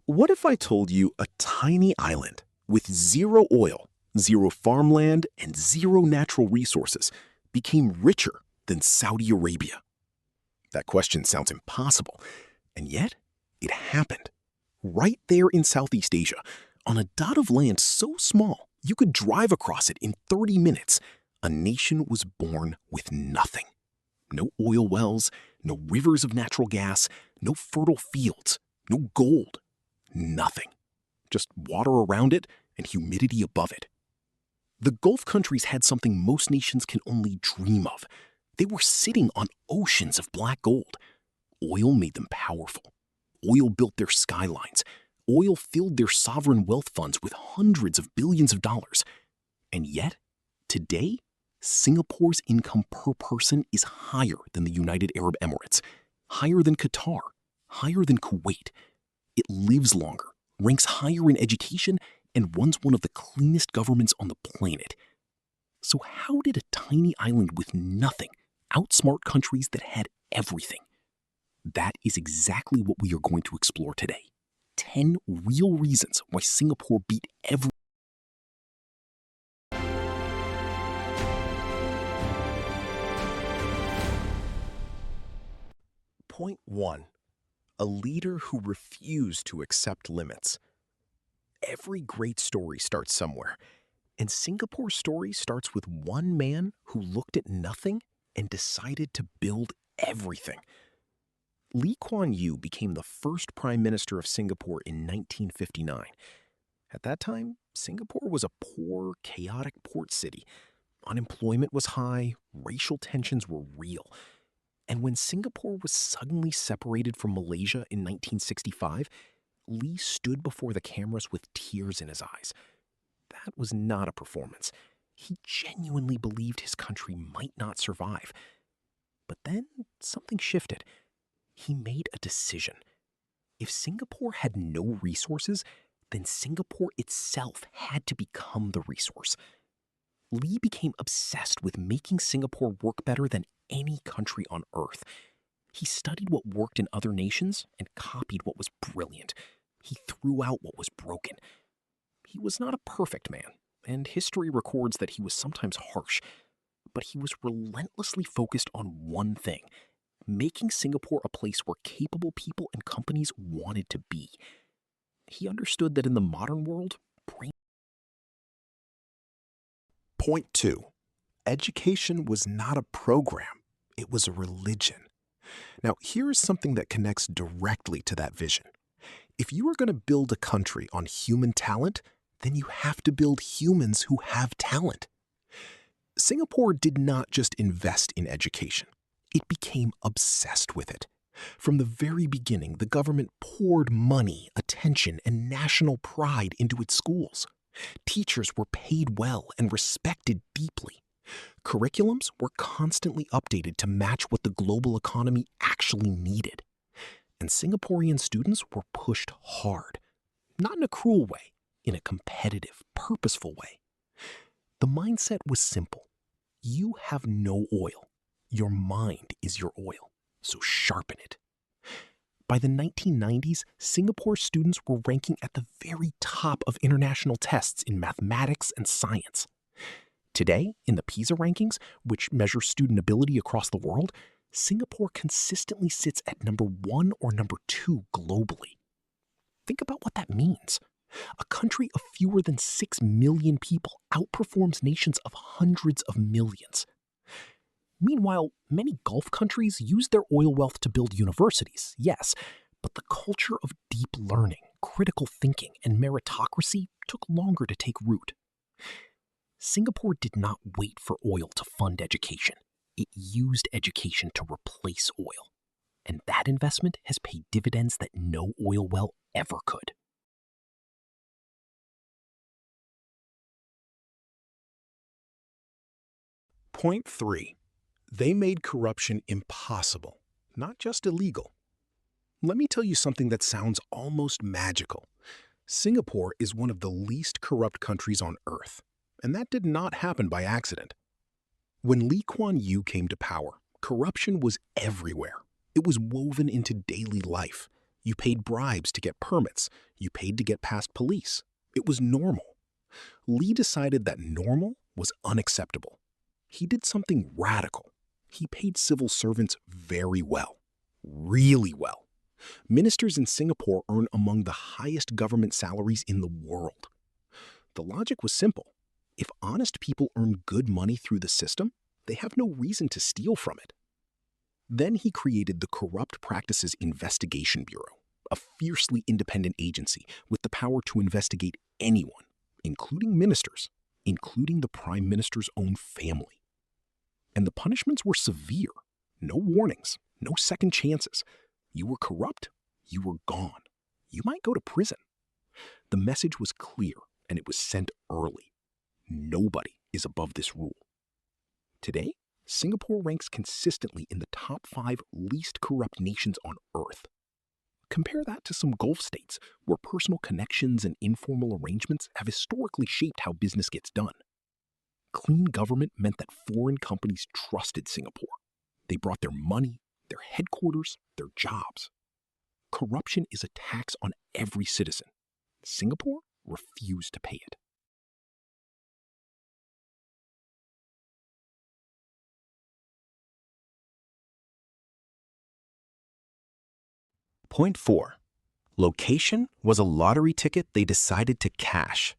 What if I told you a tiny island with zero oil, zero farmland, and zero natural resources became richer than Saudi Arabia? That question sounds impossible, and yet it happened. Right there in Southeast Asia, on a dot of land so small you could drive across it in 30 minutes, a nation was born with nothing. No oil wells, no rivers of natural gas, no fertile fields, no gold. Nothing. Just water around it and humidity above it. The Gulf countries had something most nations can only dream of. They were sitting on oceans of black gold. Oil made them powerful. Oil built their skylines. Oil filled their sovereign wealth funds with hundreds of billions of dollars. And yet, today, Singapore's income per person is higher than the United Arab Emirates, higher than Qatar, higher than Kuwait. It lives longer, ranks higher in education, and runs one of the cleanest governments on the planet. So how did a tiny island with nothing outsmart countries that had everything? That is exactly what we are going to explore today. 10 real reasons why Singapore beat every. Point 1. A leader who refused to accept limits. Every great story starts somewhere, and Singapore's story starts with one man who looked at nothing and decided to build everything. Lee Kuan Yew became the first Prime Minister of Singapore in 1959. At that time, Singapore was a poor, chaotic port city. Unemployment was high, racial tensions were real. And when Singapore was suddenly separated from Malaysia in 1965, Lee stood before the cameras with tears in his eyes. That was not a performance. He genuinely believed his country might not survive. But then something shifted. He made a decision. If Singapore had no resources, then Singapore itself had to become the resource. Lee became obsessed with making Singapore work better than any country on Earth. He studied what worked in other nations and copied what was brilliant. He threw out what was broken. He was not a perfect man, and history records that he was sometimes harsh, but he was relentlessly focused on one thing: making Singapore a place where capable people and companies wanted to be. He understood that in the modern world, Point 2. Education was not a program, it was a religion. Now, here is something that connects directly to that vision. If you are going to build a country on human talent, then you have to build humans who have talent. Singapore did not just invest in education. It became obsessed with it. From the very beginning, the government poured money, attention, and national pride into its schools. Teachers were paid well and respected deeply. Curriculums were constantly updated to match what the global economy actually needed. And Singaporean students were pushed hard, not in a cruel way, in a competitive, purposeful way. The mindset was simple. You have no oil. Your mind is your oil, so sharpen it. By the 1990s, Singapore students were ranking at the very top of international tests in mathematics and science. Today, in the PISA rankings, which measure student ability across the world, Singapore consistently sits at number 1 or number 2 globally. Think about what that means. A country of fewer than 6 million people outperforms nations of hundreds of millions. Meanwhile, many Gulf countries use their oil wealth to build universities, yes, but the culture of deep learning, critical thinking, and meritocracy took longer to take root. Singapore did not wait for oil to fund education. It used education to replace oil. And that investment has paid dividends that no oil well ever could. Point 3. They made corruption impossible, not just illegal. Let me tell you something that sounds almost magical. Singapore is one of the least corrupt countries on Earth, and that did not happen by accident. When Lee Kuan Yew came to power, corruption was everywhere. It was woven into daily life. You paid bribes to get permits. You paid to get past police. It was normal. Lee decided that normal was unacceptable. He did something radical. He paid civil servants very well. Really well. Ministers in Singapore earn among the highest government salaries in the world. The logic was simple. If honest people earn good money through the system, they have no reason to steal from it. Then he created the Corrupt Practices Investigation Bureau, a fiercely independent agency with the power to investigate anyone, including ministers, including the Prime Minister's own family. And the punishments were severe. No warnings, no second chances. You were corrupt, you were gone. You might go to prison. The message was clear, and it was sent early. Nobody is above this rule. Today, Singapore ranks consistently in the top 5 least corrupt nations on Earth. Compare that to some Gulf states where personal connections and informal arrangements have historically shaped how business gets done. Clean government meant that foreign companies trusted Singapore. They brought their money, their headquarters, their jobs. Corruption is a tax on every citizen. Singapore refused to pay it. Point 4. Location was a lottery ticket they decided to cash.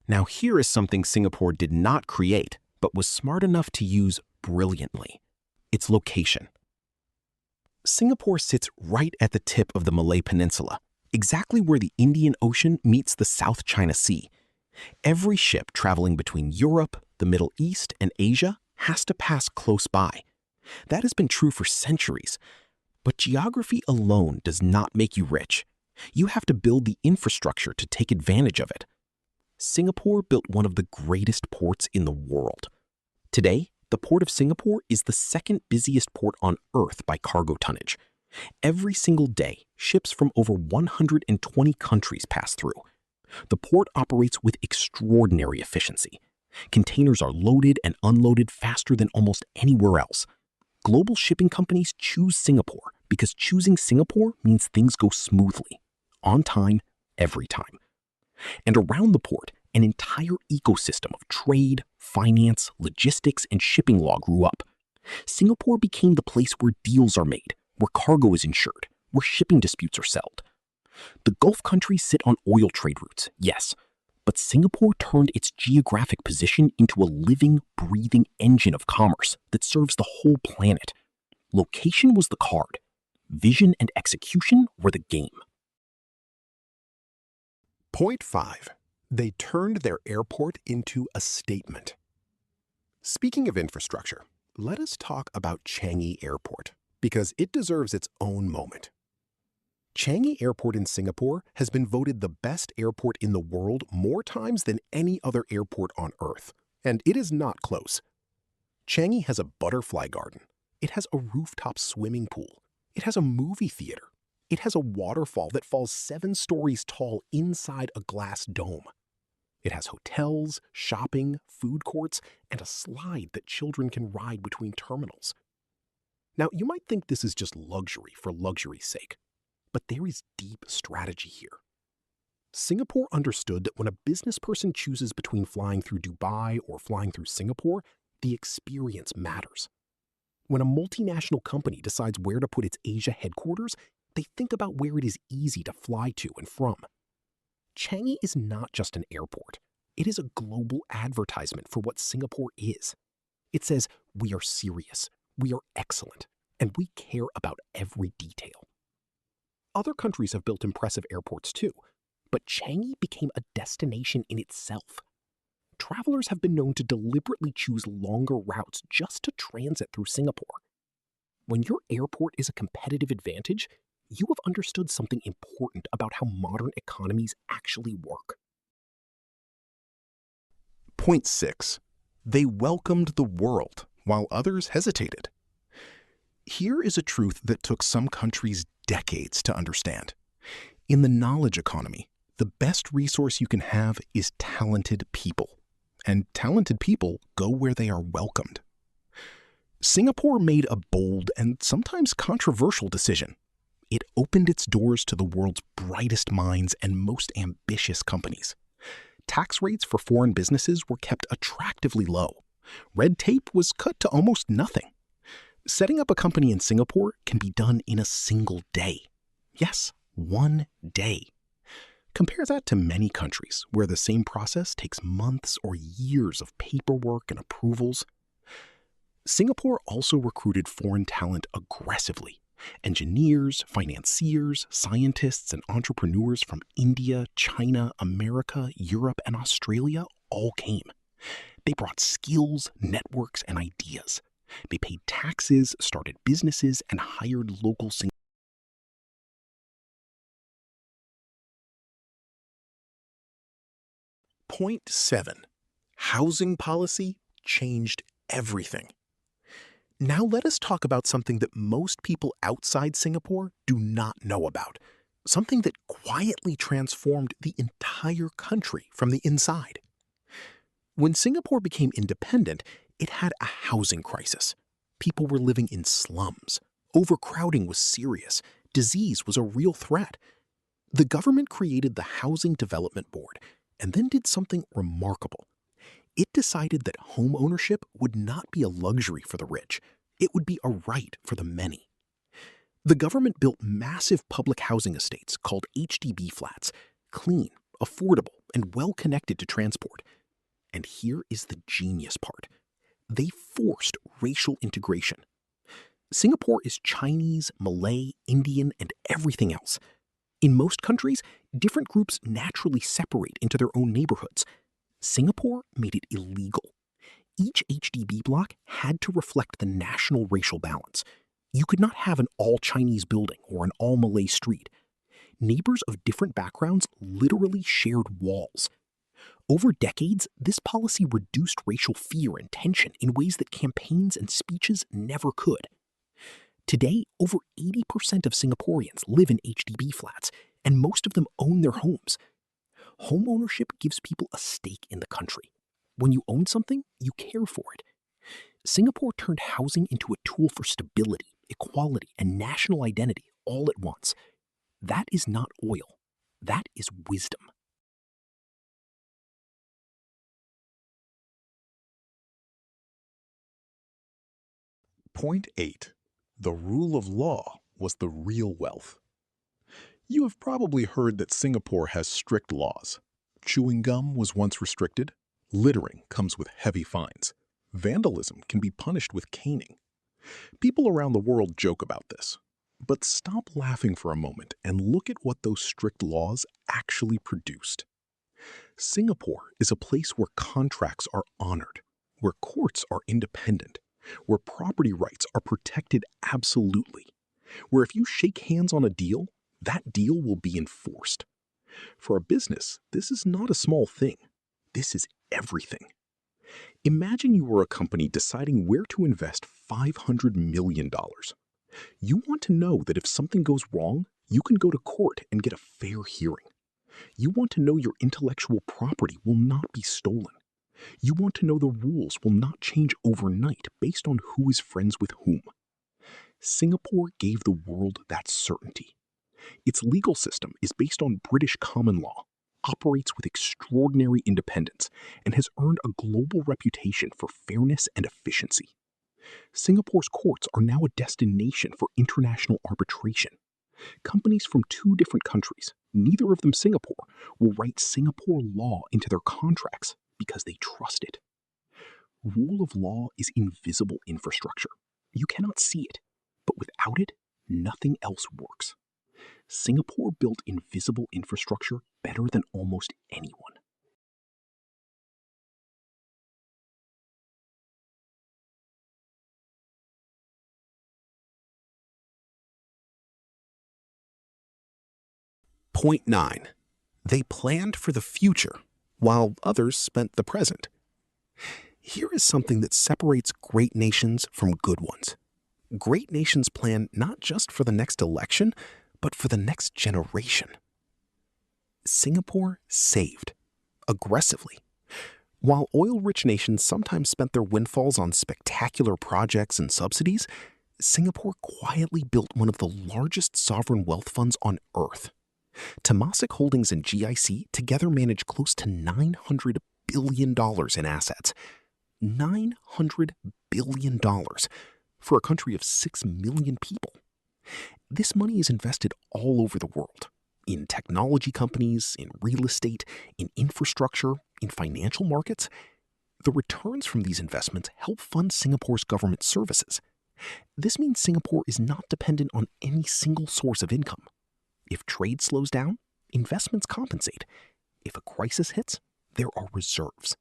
Now here is something Singapore did not create, but was smart enough to use brilliantly. Its location. Singapore sits right at the tip of the Malay Peninsula, exactly where the Indian Ocean meets the South China Sea. Every ship traveling between Europe, the Middle East, and Asia has to pass close by. That has been true for centuries. But geography alone does not make you rich. You have to build the infrastructure to take advantage of it. Singapore built one of the greatest ports in the world. Today, the Port of Singapore is the second busiest port on Earth by cargo tonnage. Every single day, ships from over 120 countries pass through. The port operates with extraordinary efficiency. Containers are loaded and unloaded faster than almost anywhere else. Global shipping companies choose Singapore because choosing Singapore means things go smoothly, on time, every time. And around the port, an entire ecosystem of trade, finance, logistics, and shipping law grew up. Singapore became the place where deals are made, where cargo is insured, where shipping disputes are settled. The Gulf countries sit on oil trade routes, yes, but Singapore turned its geographic position into a living, breathing engine of commerce that serves the whole planet. Location was the card. Vision and execution were the game. Point 5. They turned their airport into a statement. Speaking of infrastructure, let us talk about Changi Airport, because it deserves its own moment. Changi Airport in Singapore has been voted the best airport in the world more times than any other airport on Earth, and it is not close. Changi has a butterfly garden. It has a rooftop swimming pool. It has a movie theater. It has a waterfall that falls 7 stories tall inside a glass dome. It has hotels, shopping, food courts, and a slide that children can ride between terminals. Now, you might think this is just luxury for luxury's sake. But there is deep strategy here. Singapore understood that when a business person chooses between flying through Dubai or flying through Singapore, the experience matters. When a multinational company decides where to put its Asia headquarters, they think about where it is easy to fly to and from. Changi is not just an airport. It is a global advertisement for what Singapore is. It says, we are serious, we are excellent, and we care about every detail. Other countries have built impressive airports too, but Changi became a destination in itself. Travelers have been known to deliberately choose longer routes just to transit through Singapore. When your airport is a competitive advantage, you have understood something important about how modern economies actually work. Point 6. They welcomed the world while others hesitated. Here is a truth that took some countries decades to understand. In the knowledge economy, the best resource you can have is talented people. And talented people go where they are welcomed. Singapore made a bold and sometimes controversial decision. It opened its doors to the world's brightest minds and most ambitious companies. Tax rates for foreign businesses were kept attractively low. Red tape was cut to almost nothing. Setting up a company in Singapore can be done in a single day. Yes, one day. Compare that to many countries where the same process takes months or years of paperwork and approvals. Singapore also recruited foreign talent aggressively. Engineers, financiers, scientists, and entrepreneurs from India, China, America, Europe, and Australia all came. They brought skills, networks, and ideas. They paid taxes, started businesses, and hired local Singaporeans. Point 7. Housing policy changed everything. Now let us talk about something that most people outside Singapore do not know about. Something that quietly transformed the entire country from the inside. When Singapore became independent, it had a housing crisis. People were living in slums. Overcrowding was serious. Disease was a real threat. The government created the Housing Development Board and then did something remarkable. It decided that home ownership would not be a luxury for the rich. It would be a right for the many. The government built massive public housing estates called HDB flats, clean, affordable, and well connected to transport. And here is the genius part. They forced racial integration. Singapore is Chinese, Malay, Indian, and everything else. In most countries, different groups naturally separate into their own neighborhoods. Singapore made it illegal. Each HDB block had to reflect the national racial balance. You could not have an all-Chinese building or an all-Malay street. Neighbors of different backgrounds literally shared walls. Over decades, this policy reduced racial fear and tension in ways that campaigns and speeches never could. Today, over 80% of Singaporeans live in HDB flats, and most of them own their homes. Home ownership gives people a stake in the country. When you own something, you care for it. Singapore turned housing into a tool for stability, equality, and national identity all at once. That is not oil. That is wisdom. Point 8. The rule of law was the real wealth. You have probably heard that Singapore has strict laws. Chewing gum was once restricted. Littering comes with heavy fines. Vandalism can be punished with caning. People around the world joke about this. But stop laughing for a moment and look at what those strict laws actually produced. Singapore is a place where contracts are honored, where courts are independent, where property rights are protected absolutely, where if you shake hands on a deal, that deal will be enforced. For a business, this is not a small thing. This is everything. Imagine you were a company deciding where to invest $500 million. You want to know that if something goes wrong, you can go to court and get a fair hearing. You want to know your intellectual property will not be stolen. You want to know the rules will not change overnight based on who is friends with whom. Singapore gave the world that certainty. Its legal system is based on British common law, operates with extraordinary independence, and has earned a global reputation for fairness and efficiency. Singapore's courts are now a destination for international arbitration. Companies from two different countries, neither of them Singapore, will write Singapore law into their contracts because they trust it. Rule of law is invisible infrastructure. You cannot see it, but without it, nothing else works. Singapore built invisible infrastructure better than almost anyone. Point 9. They planned for the future, while others spent the present. Here is something that separates great nations from good ones. Great nations plan not just for the next election, but for the next generation. Singapore saved, aggressively. While oil-rich nations sometimes spent their windfalls on spectacular projects and subsidies, Singapore quietly built one of the largest sovereign wealth funds on Earth. Temasek Holdings and GIC together manage close to $900 billion in assets. $900 billion for a country of 6 million people. This money is invested all over the world, in technology companies, in real estate, in infrastructure, in financial markets. The returns from these investments help fund Singapore's government services. This means Singapore is not dependent on any single source of income. If trade slows down, investments compensate. If a crisis hits, there are reserves.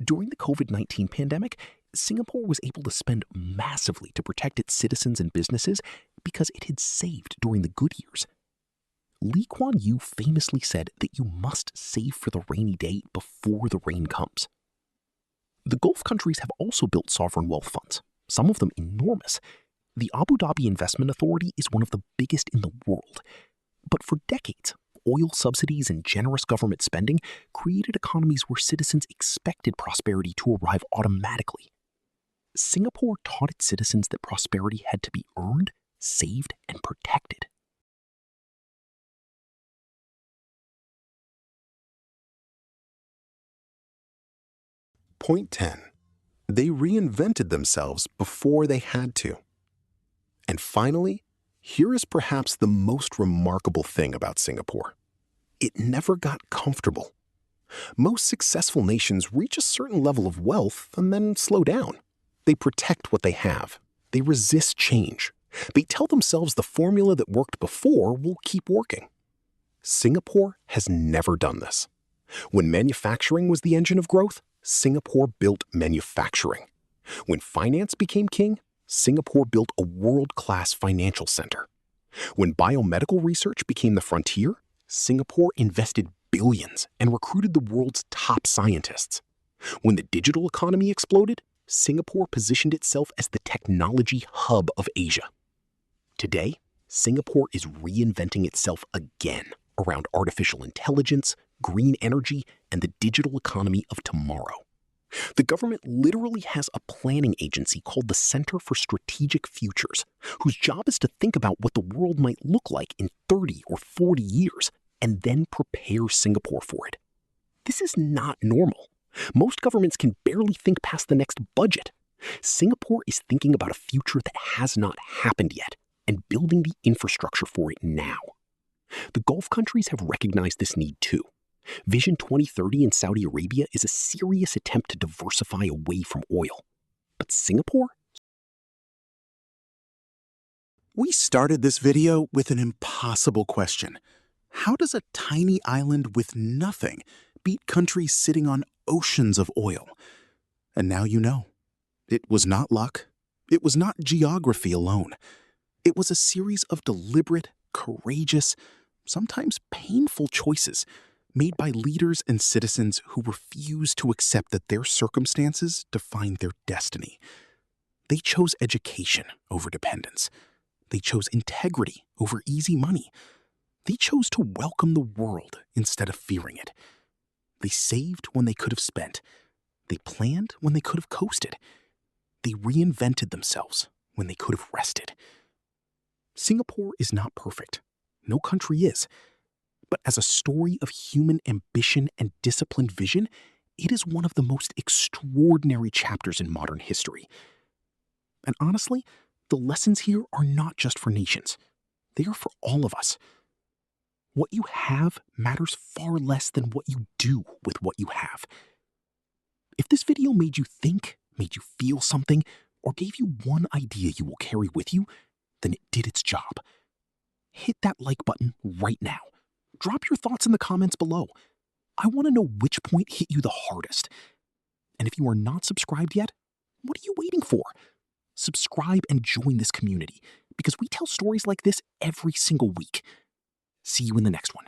During the COVID-19 pandemic, Singapore was able to spend massively to protect its citizens and businesses because it had saved during the good years. Lee Kuan Yew famously said that you must save for the rainy day before the rain comes. The Gulf countries have also built sovereign wealth funds, some of them enormous. The Abu Dhabi Investment Authority is one of the biggest in the world. But for decades, oil subsidies and generous government spending created economies where citizens expected prosperity to arrive automatically. Singapore taught its citizens that prosperity had to be earned, saved, and protected. Point 10. They reinvented themselves before they had to. And finally, here is perhaps the most remarkable thing about Singapore. It never got comfortable. Most successful nations reach a certain level of wealth and then slow down. They protect what they have. They resist change. They tell themselves the formula that worked before will keep working. Singapore has never done this. When manufacturing was the engine of growth, Singapore built manufacturing. When finance became king, Singapore built a world-class financial center. When biomedical research became the frontier, Singapore invested billions and recruited the world's top scientists. When the digital economy exploded, Singapore positioned itself as the technology hub of Asia. Today, Singapore is reinventing itself again around artificial intelligence, green energy, and the digital economy of tomorrow. The government literally has a planning agency called the Center for Strategic Futures, whose job is to think about what the world might look like in 30 or 40 years and then prepare Singapore for it. This is not normal. Most governments can barely think past the next budget. Singapore is thinking about a future that has not happened yet and building the infrastructure for it now. The Gulf countries have recognized this need too. Vision 2030 in Saudi Arabia is a serious attempt to diversify away from oil. But Singapore? We started this video with an impossible question. How does a tiny island with nothing beat countries sitting on oceans of oil? And now you know. It was not luck. It was not geography alone. It was a series of deliberate, courageous, sometimes painful choices made by leaders and citizens who refused to accept that their circumstances defined their destiny. They chose education over dependence. They chose integrity over easy money. They chose to welcome the world instead of fearing it. They saved when they could have spent. They planned when they could have coasted. They reinvented themselves when they could have rested. Singapore is not perfect. No country is. But as a story of human ambition and disciplined vision, it is one of the most extraordinary chapters in modern history. And honestly, the lessons here are not just for nations. They are for all of us. What you have matters far less than what you do with what you have. If this video made you think, made you feel something, or gave you one idea you will carry with you, then it did its job. Hit that like button right now. Drop your thoughts in the comments below. I want to know which point hit you the hardest. And if you are not subscribed yet, what are you waiting for? Subscribe and join this community because we tell stories like this every single week. See you in the next one.